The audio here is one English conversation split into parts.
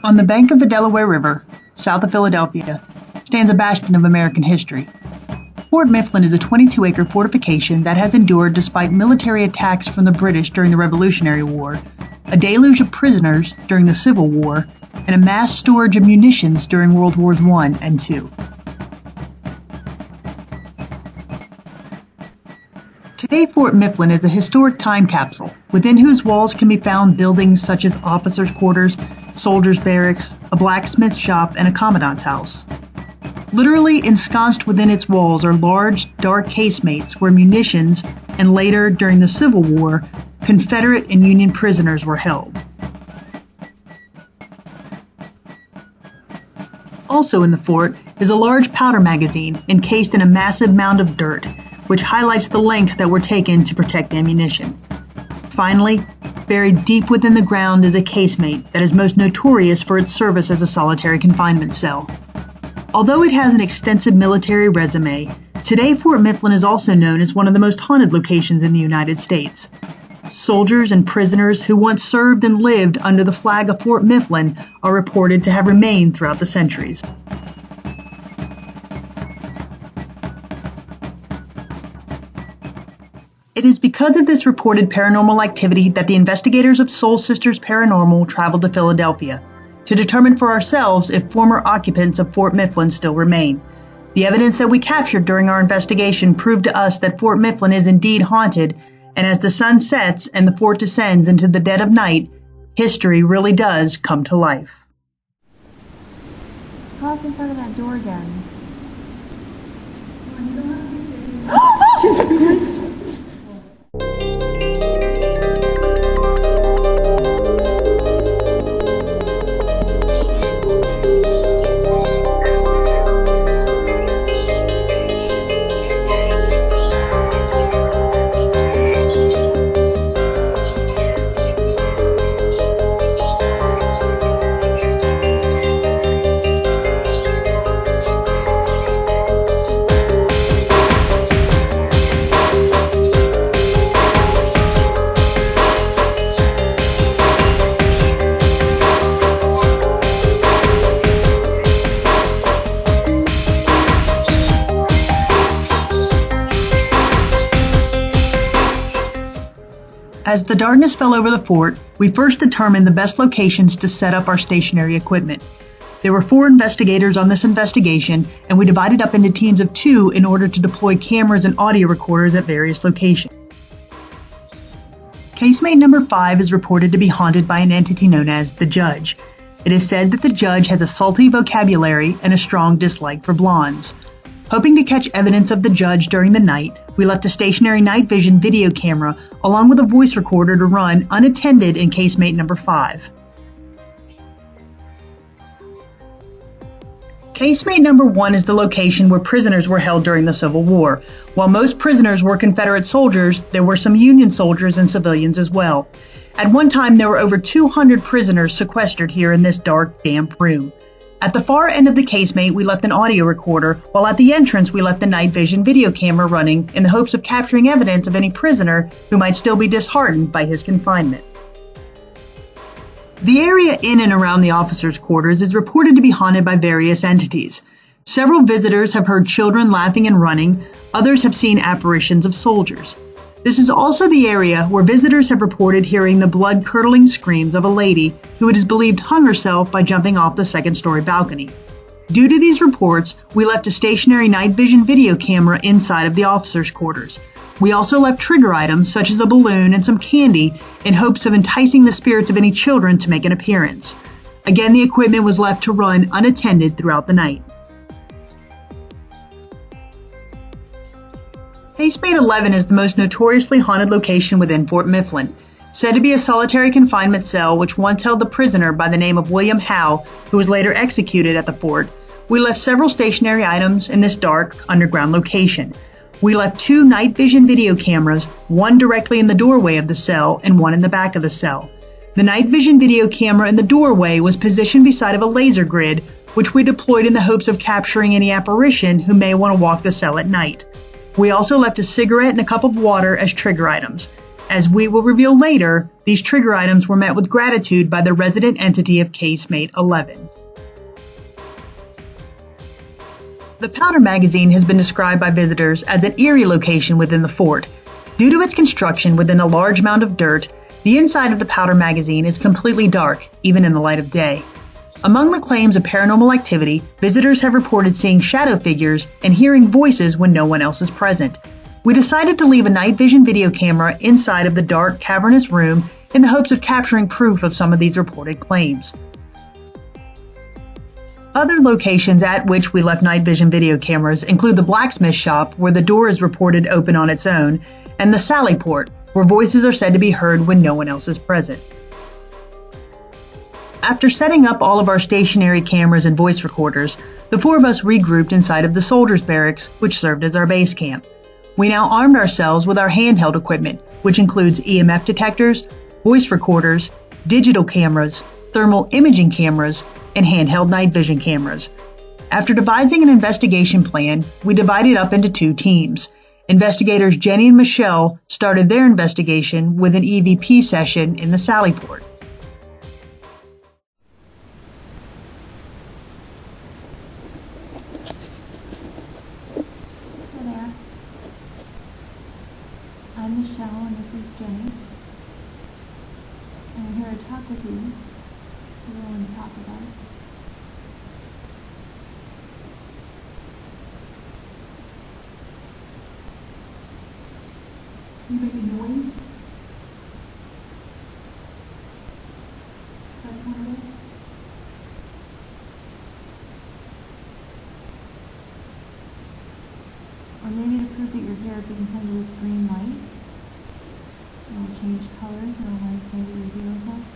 On the bank of the Delaware River, south of Philadelphia, stands a bastion of American history. Fort Mifflin is a 22-acre fortification that has endured despite military attacks from the British during the Revolutionary War, a deluge of prisoners during the Civil War, and a mass storage of munitions during World Wars I and II. Today, Fort Mifflin is a historic time capsule, within whose walls can be found buildings such as officers' quarters, soldiers' barracks, a blacksmith shop, and a commandant's house. Literally ensconced within its walls are large, dark casemates where munitions, and later, during the Civil War, Confederate and Union prisoners were held. Also in the fort is a large powder magazine encased in a massive mound of dirt, which highlights the lengths that were taken to protect ammunition. Finally, buried deep within the ground is a casemate that is most notorious for its service as a solitary confinement cell. Although it has an extensive military resume, today Fort Mifflin is also known as one of the most haunted locations in the United States. Soldiers and prisoners who once served and lived under the flag of Fort Mifflin are reported to have remained throughout the centuries. It is because of this reported paranormal activity that the investigators of Soul Sisters Paranormal traveled to Philadelphia to determine for ourselves if former occupants of Fort Mifflin still remain. The evidence that we captured during our investigation proved to us that Fort Mifflin is indeed haunted, and as the sun sets and the fort descends into the dead of night, history really does come to life. Pause in front of that door again. Jesus Christ! As the darkness fell over the fort, we first determined the best locations to set up our stationary equipment. There were 4 investigators on this investigation, and we divided up into teams of 2 in order to deploy cameras and audio recorders at various locations. Casemate number 5 is reported to be haunted by an entity known as the Judge. It is said that the Judge has a salty vocabulary and a strong dislike for blondes. Hoping to catch evidence of the Judge during the night, we left a stationary night vision video camera along with a voice recorder to run unattended in casemate number 5. Casemate number 1 is the location where prisoners were held during the Civil War. While most prisoners were Confederate soldiers, there were some Union soldiers and civilians as well. At one time, there were over 200 prisoners sequestered here in this dark, damp room. At the far end of the casemate, we left an audio recorder, while at the entrance we left the night vision video camera running in the hopes of capturing evidence of any prisoner who might still be disheartened by his confinement. The area in and around the officers' quarters is reported to be haunted by various entities. Several visitors have heard children laughing and running, others have seen apparitions of soldiers. This is also the area where visitors have reported hearing the blood-curdling screams of a lady who it is believed hung herself by jumping off the second-story balcony. Due to these reports, we left a stationary night vision video camera inside of the officers' quarters. We also left trigger items such as a balloon and some candy in hopes of enticing the spirits of any children to make an appearance. Again, the equipment was left to run unattended throughout the night. Casemate 11 is the most notoriously haunted location within Fort Mifflin, said to be a solitary confinement cell which once held the prisoner by the name of William Howe, who was later executed at the fort. We left several stationary items in this dark, underground location. We left 2 night vision video cameras, one directly in the doorway of the cell and one in the back of the cell. The night vision video camera in the doorway was positioned beside of a laser grid, which we deployed in the hopes of capturing any apparition who may want to walk the cell at night. We also left a cigarette and a cup of water as trigger items. As we will reveal later, these trigger items were met with gratitude by the resident entity of Casemate 11. The powder magazine has been described by visitors as an eerie location within the fort. Due to its construction within a large mound of dirt, the inside of the powder magazine is completely dark, even in the light of day. Among the claims of paranormal activity, visitors have reported seeing shadow figures and hearing voices when no one else is present. We decided to leave a night vision video camera inside of the dark, cavernous room in the hopes of capturing proof of some of these reported claims. Other locations at which we left night vision video cameras include the Blacksmith shop, where the door is reported open on its own, and the Sally Port, where voices are said to be heard when no one else is present. After setting up all of our stationary cameras and voice recorders, the four of us regrouped inside of the soldiers' barracks, which served as our base camp. We now armed ourselves with our handheld equipment, which includes EMF detectors, voice recorders, digital cameras, thermal imaging cameras, and handheld night vision cameras. After devising an investigation plan, we divided up into two teams. Investigators Jenny and Michelle started their investigation with an EVP session in the Sally Port. Hi there. I'm Michelle and this is Jenny. And I'm here to talk with you. You're on top of us. You make a noise? That's one of it? Or maybe to prove that you're here, if you can come to this green light. It'll change colors and it'll want to say that you're here with us.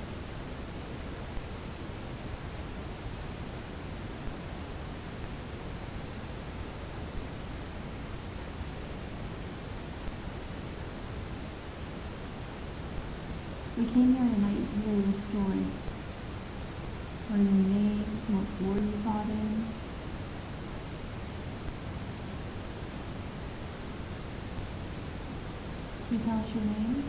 We came here tonight to hear your story. What are your names? What floor you fought in? Can you tell us your name?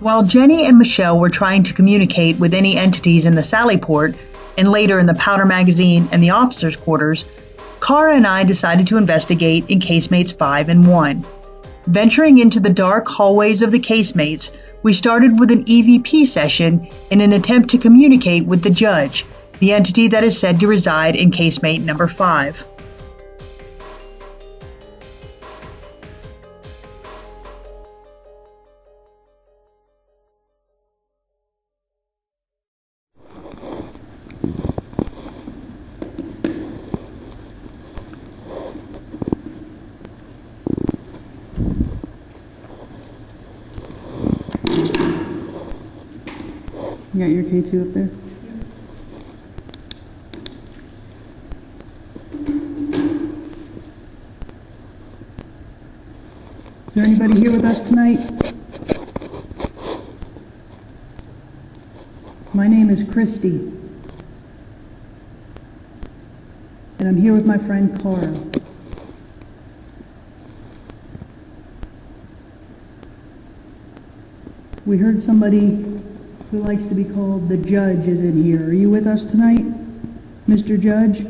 While Jenny and Michelle were trying to communicate with any entities in the Sally Port, and later in the powder magazine and the officers' quarters, Cara and I decided to investigate in casemates 5 and 1. Venturing into the dark hallways of the casemates, we started with an EVP session in an attempt to communicate with the judge, the entity that is said to reside in casemate number 5. You got your K2 up there? Is there anybody here with us tonight? My name is Christy, and I'm here with my friend Cara. We heard somebody who likes to be called the Judge is in here. Are you with us tonight, Mr. Judge?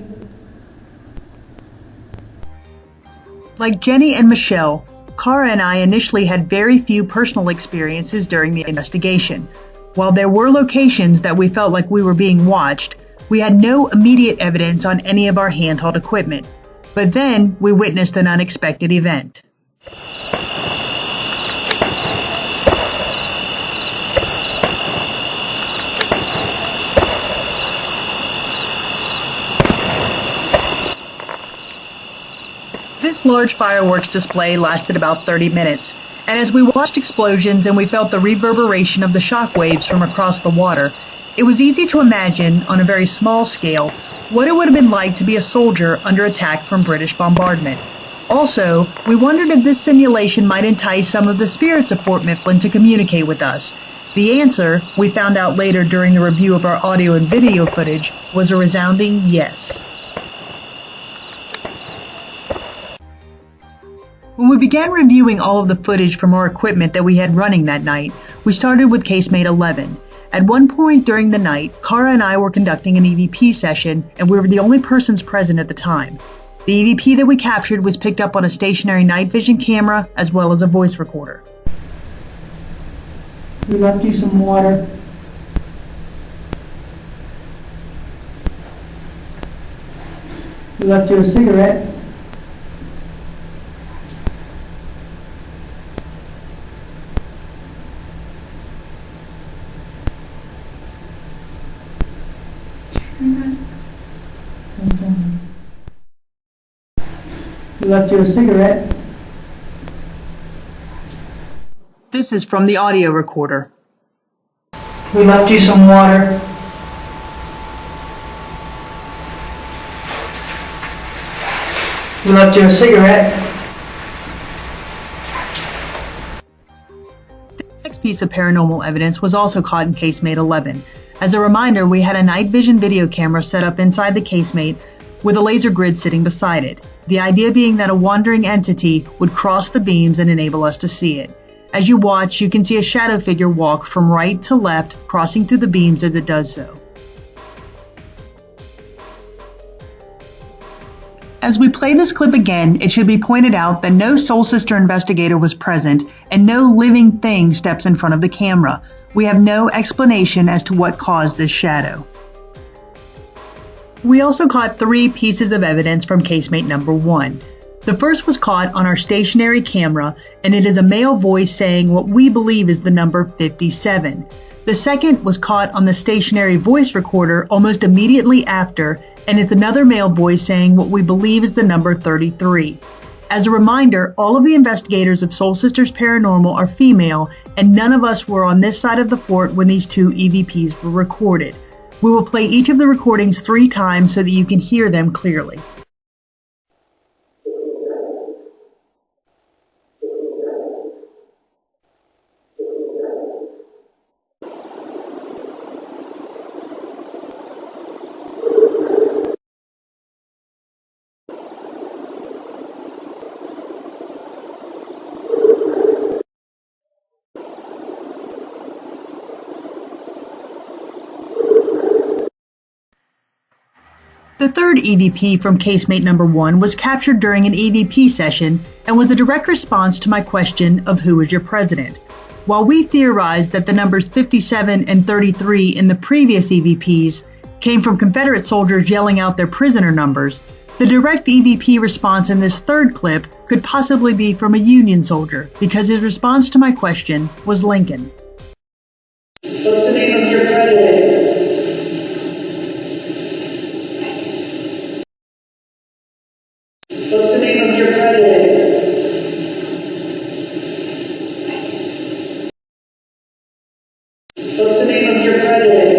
Like Jenny and Michelle, Cara and I initially had very few personal experiences during the investigation. While there were locations that we felt like we were being watched, we had no immediate evidence on any of our handheld equipment. But then we witnessed an unexpected event. This large fireworks display lasted about 30 minutes, and as we watched explosions and we felt the reverberation of the shock waves from across the water, it was easy to imagine, on a very small scale, what it would have been like to be a soldier under attack from British bombardment. Also, we wondered if this simulation might entice some of the spirits of Fort Mifflin to communicate with us. The answer, we found out later during the review of our audio and video footage, was a resounding yes. When we began reviewing all of the footage from our equipment that we had running that night, we started with Casemate 11. At one point during the night, Kara and I were conducting an EVP session, and we were the only persons present at the time. The EVP that we captured was picked up on a stationary night vision camera as well as a voice recorder. We left you some water. We left you a cigarette. We left you a cigarette. This is from the audio recorder. We left you some water. We left you a cigarette. The next piece of paranormal evidence was also caught in Casemate 11. As a reminder, we had a night vision video camera set up inside the casemate with a laser grid sitting beside it. The idea being that a wandering entity would cross the beams and enable us to see it. As you watch, you can see a shadow figure walk from right to left, crossing through the beams as it does so. As we play this clip again, it should be pointed out that no Soul Sister investigator was present and no living thing steps in front of the camera. We have no explanation as to what caused this shadow. We also caught 3 pieces of evidence from Casemate number 1. The first was caught on our stationary camera, and it is a male voice saying what we believe is the number 57. The second was caught on the stationary voice recorder almost immediately after, and it's another male voice saying what we believe is the number 33. As a reminder, all of the investigators of Soul Sisters Paranormal are female, and none of us were on this side of the fort when these 2 EVPs were recorded. We will play each of the recordings 3 times so that you can hear them clearly. The third EVP from Casemate number 1 was captured during an EVP session and was a direct response to my question of who is your president. While we theorized that the numbers 57 and 33 in the previous EVPs came from Confederate soldiers yelling out their prisoner numbers, the direct EVP response in this third clip could possibly be from a Union soldier because his response to my question was Lincoln. What's the name of your president? What's the name of your president? What's the name of your president?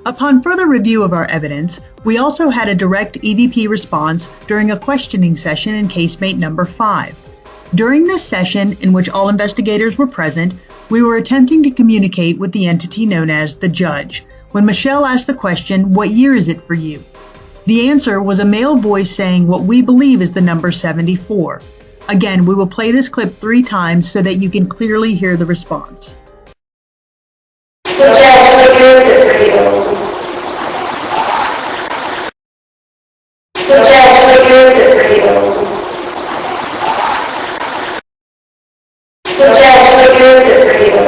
Upon further review of our evidence, we also had a direct EVP response during a questioning session in Casemate number 5. During this session, in which all investigators were present, we were attempting to communicate with the entity known as the Judge, when Michelle asked the question, "What year is it for you?" The answer was a male voice saying what we believe is the number 74. Again, we will play this clip 3 times so that you can clearly hear the response. The Judge, what year is it for you? The Judge, what year is it for you? The Judge, what year is it for you?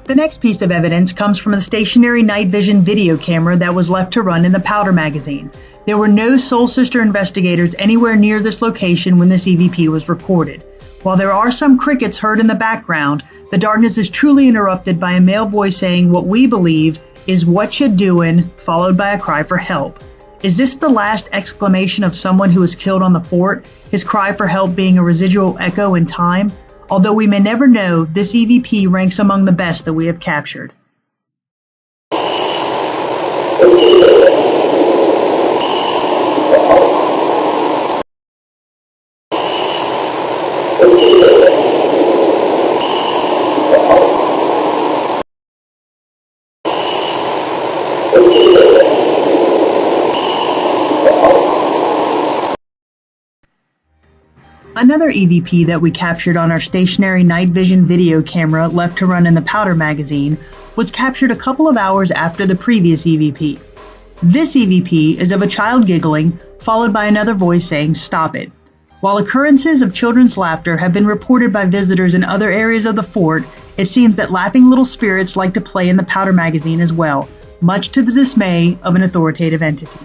The next piece of evidence comes from a stationary night vision video camera that was left to run in the powder magazine. There were no Soul Sister investigators anywhere near this location when this EVP was recorded. While there are some crickets heard in the background, the darkness is truly interrupted by a male voice saying what we believe is "What you doin'?" followed by a cry for help. Is this the last exclamation of someone who was killed on the fort, his cry for help being a residual echo in time? Although we may never know, this EVP ranks among the best that we have captured. Another EVP that we captured on our stationary night vision video camera left to run in the powder magazine was captured a couple of hours after the previous EVP. This EVP is of a child giggling, followed by another voice saying, "Stop it." While occurrences of children's laughter have been reported by visitors in other areas of the fort, it seems that laughing little spirits like to play in the powder magazine as well, much to the dismay of an authoritative entity.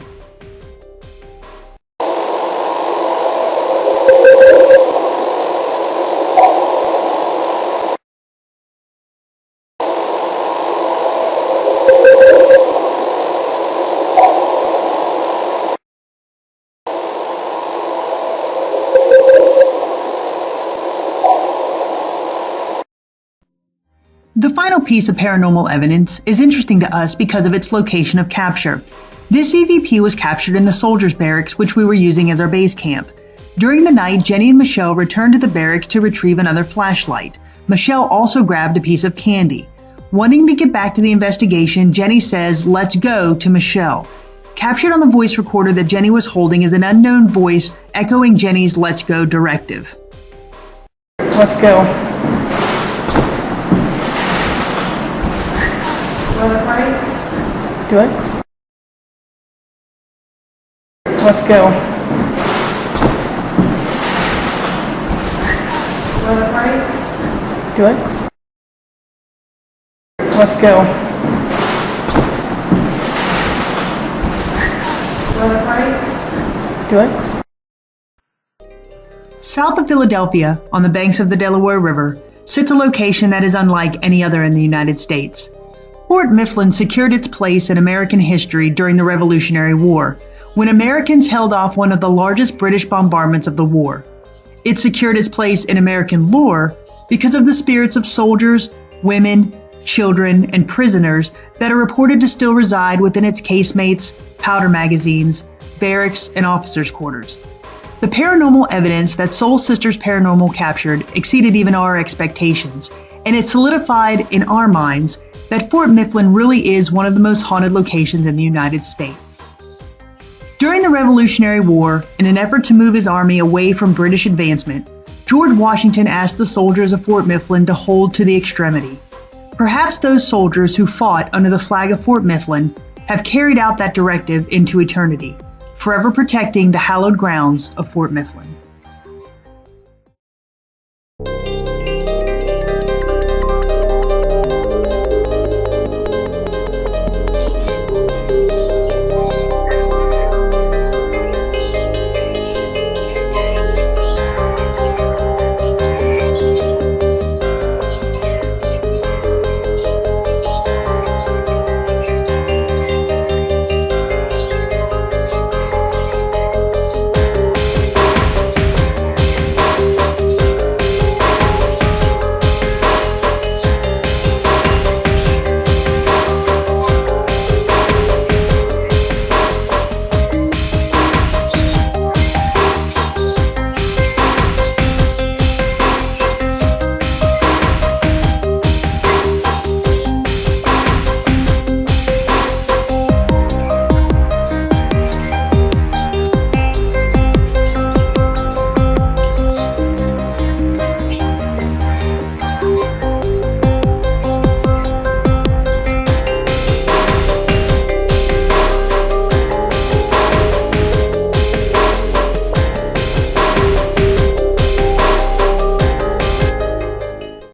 The final piece of paranormal evidence is interesting to us because of its location of capture. This EVP was captured in the soldiers' barracks, which we were using as our base camp. During the night, Jenny and Michelle returned to the barracks to retrieve another flashlight. Michelle also grabbed a piece of candy. Wanting to get back to the investigation, Jenny says, "Let's go," to Michelle. Captured on the voice recorder that Jenny was holding is an unknown voice echoing Jenny's "Let's go" directive. Let's go. Do it. Let's go. Do it. Let's go. Do it. South of Philadelphia, on the banks of the Delaware River, sits a location that is unlike any other in the United States. Fort Mifflin secured its place in American history during the Revolutionary War, when Americans held off one of the largest British bombardments of the war. It secured its place in American lore because of the spirits of soldiers, women, children, and prisoners that are reported to still reside within its casemates, powder magazines, barracks, and officers' quarters. The paranormal evidence that Soul Sisters Paranormal captured exceeded even our expectations, and it solidified in our minds that Fort Mifflin really is one of the most haunted locations in the United States. During the Revolutionary War, in an effort to move his army away from British advancement, George Washington asked the soldiers of Fort Mifflin to hold to the extremity. Perhaps those soldiers who fought under the flag of Fort Mifflin have carried out that directive into eternity, forever protecting the hallowed grounds of Fort Mifflin.